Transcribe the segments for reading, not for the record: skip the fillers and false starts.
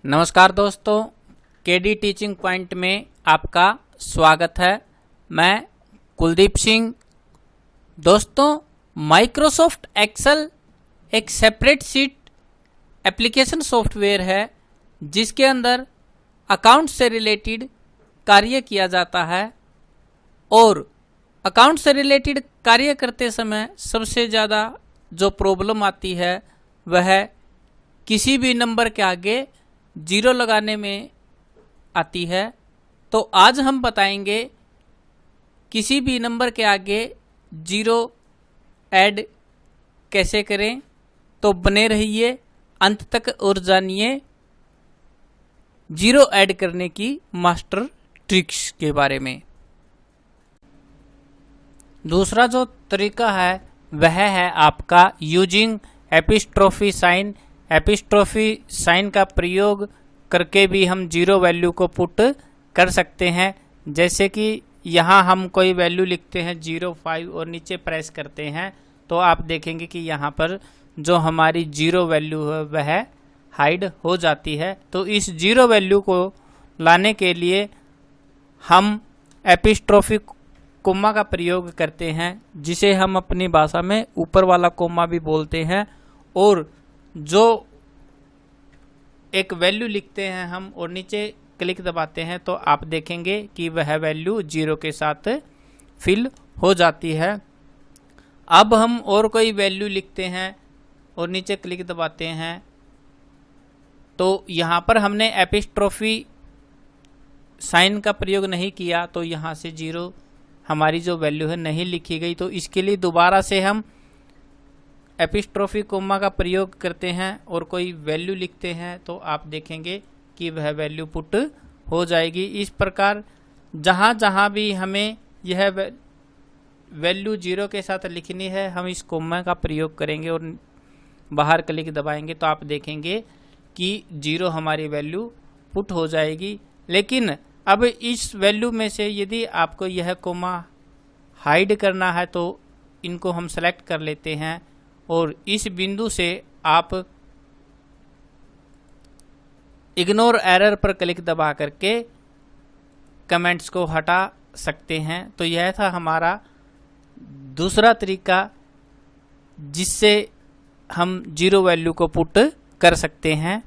नमस्कार दोस्तों, KD teaching point में आपका स्वागत है। मैं कुलदीप सिंह। दोस्तों, माइक्रोसॉफ्ट एक्सेल एक सेपरेट शीट एप्लीकेशन सॉफ्टवेयर है जिसके अंदर अकाउंट से रिलेटेड कार्य किया जाता है और अकाउंट से रिलेटेड कार्य करते समय सबसे ज़्यादा जो प्रॉब्लम आती है वह किसी भी नंबर के आगे जीरो लगाने में आती है। तो आज हम बताएंगे किसी भी नंबर के आगे जीरो ऐड कैसे करें। तो बने रहिए अंत तक और जानिए जीरो ऐड करने की मास्टर ट्रिक्स के बारे में। दूसरा जो तरीका है वह है आपका using apostrophe sign. Apostrophe sign का प्रयोग करके भी हम जीरो वैल्यू को पुट कर सकते हैं। जैसे कि यहाँ हम कोई वैल्यू लिखते हैं 0.5 और नीचे प्रेस करते हैं तो आप देखेंगे कि यहाँ पर जो हमारी जीरो वैल्यू है वह हाइड हो जाती है। तो इस जीरो वैल्यू को लाने के लिए हम एपिस्ट्रोफी कोमा का प्रयोग करते हैं, जिसे हम अपनी भाषा में ऊपर वाला कोमा भी बोलते हैं। और जो एक वैल्यू लिखते हैं हम और नीचे क्लिक दबाते हैं तो आप देखेंगे कि वह वैल्यू जीरो के साथ फिल हो जाती है। अब हम और कोई वैल्यू लिखते हैं और नीचे क्लिक दबाते हैं तो यहाँ पर हमने एपिस्ट्रोफी साइन का प्रयोग नहीं किया तो यहाँ से जीरो हमारी जो वैल्यू है नहीं लिखी गई। तो इसके लिए दोबारा से हम एपिस्ट्रोफी कोमा का प्रयोग करते हैं और कोई वैल्यू लिखते हैं तो आप देखेंगे कि वह वैल्यू पुट हो जाएगी। इस प्रकार जहाँ जहाँ भी हमें यह वैल्यू जीरो के साथ लिखनी है हम इस कोमा का प्रयोग करेंगे और बाहर क्लिक दबाएंगे तो आप देखेंगे कि जीरो हमारी वैल्यू पुट हो जाएगी। लेकिन अब इस वैल्यू में से यदि आपको यह कोमा हाइड करना है तो इनको हम सेलेक्ट कर लेते हैं और इस बिंदु से आप इग्नोर एरर पर क्लिक दबा करके कमेंट्स को हटा सकते हैं। तो यह था हमारा दूसरा तरीका जिससे हम जीरो वैल्यू को पुट कर सकते हैं।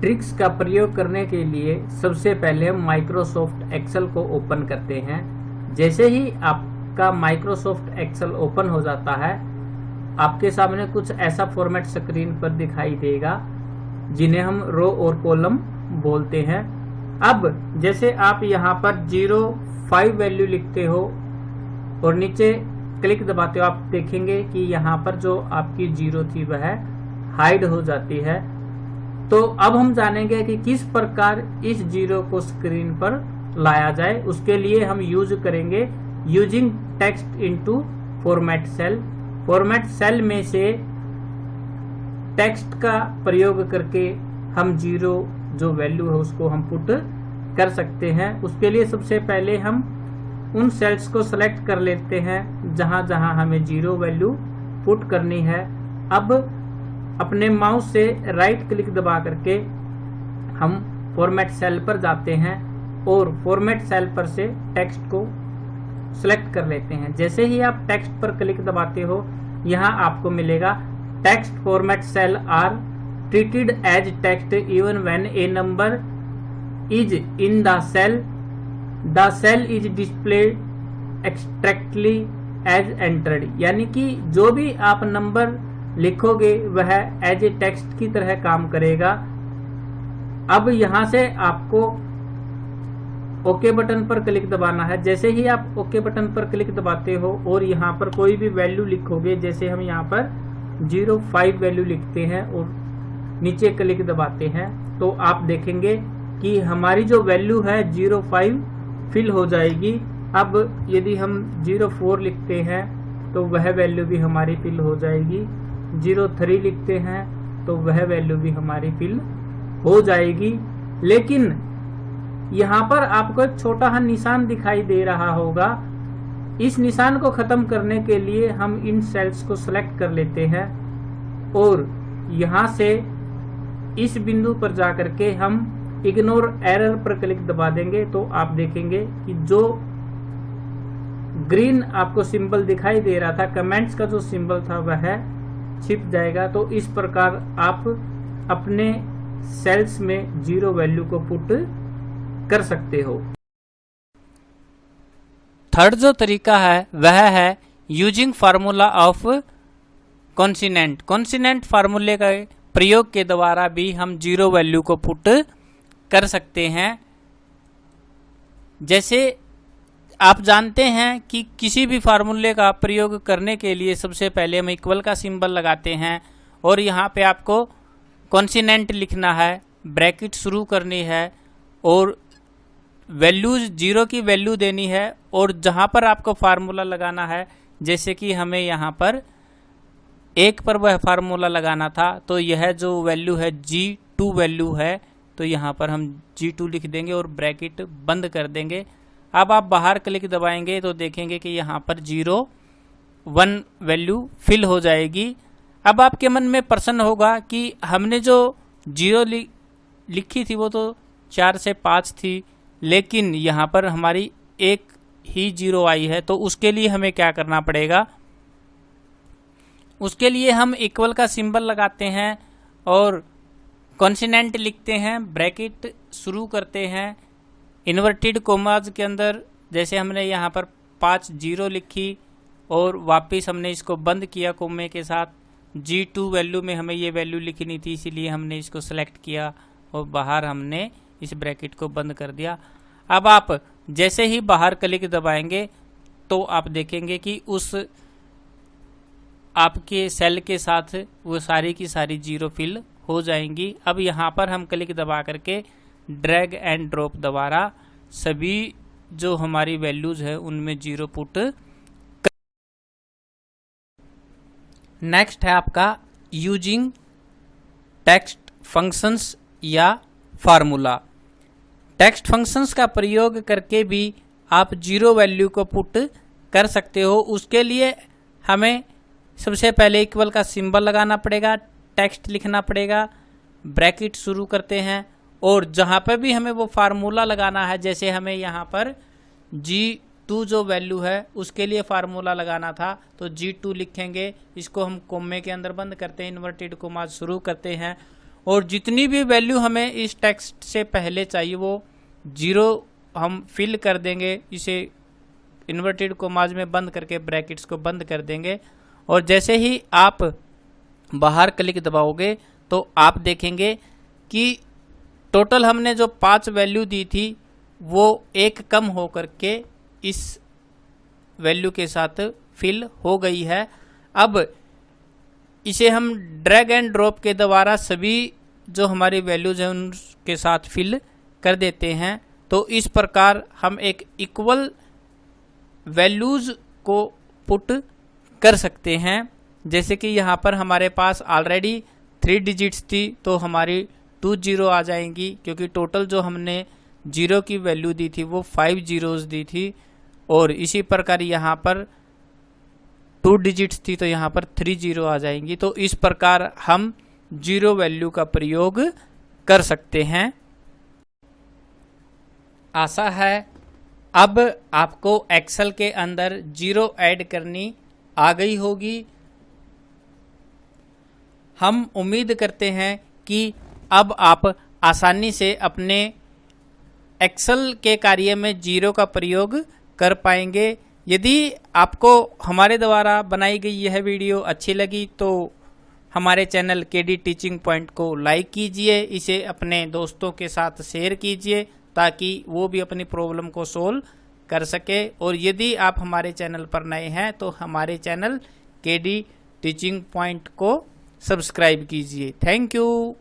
ट्रिक्स का प्रयोग करने के लिए सबसे पहले हम माइक्रोसॉफ्ट एक्सेल को ओपन करते हैं। जैसे ही आपका माइक्रोसॉफ्ट एक्सेल ओपन हो जाता है आपके सामने कुछ ऐसा फॉर्मेट स्क्रीन पर दिखाई देगा जिन्हें हम रो और कॉलम बोलते हैं। अब जैसे आप यहाँ पर 0.5 वैल्यू लिखते हो और नीचे क्लिक दबाते हो आप देखेंगे कि यहाँ पर जो आपकी जीरो थी वह हाइड हो जाती है। तो अब हम जानेंगे कि किस प्रकार इस जीरो को स्क्रीन पर लाया जाए। उसके लिए हम यूज करेंगे using text into format cell. Format cell में से टेक्स्ट का प्रयोग करके हम जीरो जो वैल्यू है उसको हम पुट कर सकते हैं। उसके लिए सबसे पहले हम उन सेल्स को सेलेक्ट कर लेते हैं जहां जहां हमें जीरो वैल्यू पुट करनी है। अब अपने माउस से राइट क्लिक दबा करके हम फॉर्मेट सेल पर जाते हैं और फॉर्मेट सेल पर से टेक्स्ट को सिलेक्ट कर लेते हैं। जैसे ही आप टेक्स्ट पर क्लिक दबाते हो यहाँ आपको मिलेगा text format cell are treated as text even when a number is in the cell is displayed exactly as entered. यानी कि जो भी आप नंबर लिखोगे वह एज ए टेक्स्ट की तरह काम करेगा। अब यहाँ से आपको ओके बटन पर क्लिक दबाना है। जैसे ही आप ओके बटन पर क्लिक दबाते हो और यहाँ पर कोई भी वैल्यू लिखोगे, जैसे हम यहाँ पर 0.5 वैल्यू लिखते हैं और नीचे क्लिक दबाते हैं तो आप देखेंगे कि हमारी जो वैल्यू है 0.5 फिल हो जाएगी। अब यदि हम 0.4 लिखते हैं तो वह वैल्यू भी हमारी फिल हो जाएगी। 0.3 लिखते हैं तो वह वैल्यू भी हमारी फिल हो जाएगी। लेकिन यहाँ पर आपको एक छोटा सा निशान दिखाई दे रहा होगा। इस निशान को खत्म करने के लिए हम इन सेल्स को सेलेक्ट कर लेते हैं और यहाँ से इस बिंदु पर जाकर के हम इग्नोर एरर पर क्लिक दबा देंगे तो आप देखेंगे कि जो ग्रीन आपको सिंबल दिखाई दे रहा था, कमेंट्स का जो सिंबल था, वह छिप जाएगा। तो इस प्रकार आप अपने सेल्स में जीरो वैल्यू को पुट कर सकते हो। थर्ड जो तरीका है वह है यूजिंग फार्मूला ऑफ कॉन्सिनेंट। कॉन्सिनेंट फार्मूले का प्रयोग के द्वारा भी हम जीरो वैल्यू को पुट कर सकते हैं। जैसे आप जानते हैं कि किसी भी फार्मूले का प्रयोग करने के लिए सबसे पहले हम इक्वल का सिंबल लगाते हैं और यहाँ पे आपको कॉन्सिनेंट लिखना है, ब्रैकेट शुरू करनी है और वैल्यूज जीरो की वैल्यू देनी है। और जहाँ पर आपको फार्मूला लगाना है, जैसे कि हमें यहाँ पर 1 पर वह फार्मूला लगाना था, तो यह जो वैल्यू है G2 वैल्यू है, तो यहाँ पर हम G2 लिख देंगे और ब्रैकेट बंद कर देंगे। अब आप बाहर क्लिक दबाएंगे तो देखेंगे कि यहाँ पर 0, 1 वैल्यू फिल हो जाएगी। अब आपके मन में प्रश्न होगा कि हमने जो 0 लिखी थी वो तो 4 से 5 थी, लेकिन यहाँ पर हमारी 1 ही 0 आई है, तो उसके लिए हमें क्या करना पड़ेगा? उसके लिए हम इक्वल का सिंबल लगाते हैं और कॉन्सिनेंट लिखते हैं, ब्रैकेट शुरू करते हैं, इन्वर्टेड कोमाज के अंदर जैसे हमने यहाँ पर 5 0 लिखी और वापस हमने इसको बंद किया कोमे के साथ। G2 वैल्यू में हमें ये वैल्यू लिखनी थी, इसीलिए हमने इसको सेलेक्ट किया और बाहर हमने इस ब्रैकेट को बंद कर दिया। अब आप जैसे ही बाहर क्लिक दबाएंगे तो आप देखेंगे कि उस आपके सेल के साथ वो सारी की सारी जीरो फिल हो जाएंगी। अब यहाँ पर हम क्लिक दबा करके ड्रैग एंड ड्रॉप द्वारा सभी जो हमारी वैल्यूज है उनमें जीरो पुट। नेक्स्ट है आपका यूजिंग टेक्स्ट फंक्शंस या फार्मूला। टेक्स्ट फंक्शंस का प्रयोग करके भी आप जीरो वैल्यू को पुट कर सकते हो। उसके लिए हमें सबसे पहले इक्वल का सिंबल लगाना पड़ेगा, टेक्स्ट लिखना पड़ेगा, ब्रैकेट शुरू करते हैं और जहाँ पर भी हमें वो फार्मूला लगाना है, जैसे हमें यहाँ पर G2 जो वैल्यू है उसके लिए फार्मूला लगाना था, तो G2 लिखेंगे। इसको हम कोमे के अंदर बंद करते हैं, इन्वर्टेड कोमा शुरू करते हैं और जितनी भी वैल्यू हमें इस टेक्स्ट से पहले चाहिए वो जीरो हम फिल कर देंगे। इसे इन्वर्टेड कोमाज में बंद करके ब्रैकेट्स को बंद कर देंगे और जैसे ही आप बाहर क्लिक दबाओगे तो आप देखेंगे कि टोटल हमने जो 5 वैल्यू दी थी वो 1 कम हो करके इस वैल्यू के साथ फिल हो गई है। अब इसे हम ड्रैग एंड ड्रॉप के द्वारा सभी जो हमारी वैल्यूज हैं उनके साथ फिल कर देते हैं। तो इस प्रकार हम एक इक्वल वैल्यूज को पुट कर सकते हैं। जैसे कि यहाँ पर हमारे पास ऑलरेडी 3 डिजिट्स थी तो हमारी 2 0 आ जाएंगी, क्योंकि टोटल जो हमने 0 की वैल्यू दी थी वो 5 zeros दी थी। और इसी प्रकार यहाँ पर 2 डिजिट्स थी तो यहाँ पर 3 0 आ जाएंगी। तो इस प्रकार हम जीरो वैल्यू का प्रयोग कर सकते हैं। आशा है अब आपको एक्सेल के अंदर जीरो ऐड करनी आ गई होगी। हम उम्मीद करते हैं कि अब आप आसानी से अपने एक्सेल के कार्य में जीरो का प्रयोग कर पाएंगे। यदि आपको हमारे द्वारा बनाई गई यह वीडियो अच्छी लगी तो हमारे चैनल केडी टीचिंग पॉइंट को लाइक कीजिए, इसे अपने दोस्तों के साथ शेयर कीजिए ताकि वो भी अपनी प्रॉब्लम को सोल्व कर सके। और यदि आप हमारे चैनल पर नए हैं तो हमारे चैनल केडी टीचिंग पॉइंट को सब्सक्राइब कीजिए। Thank you.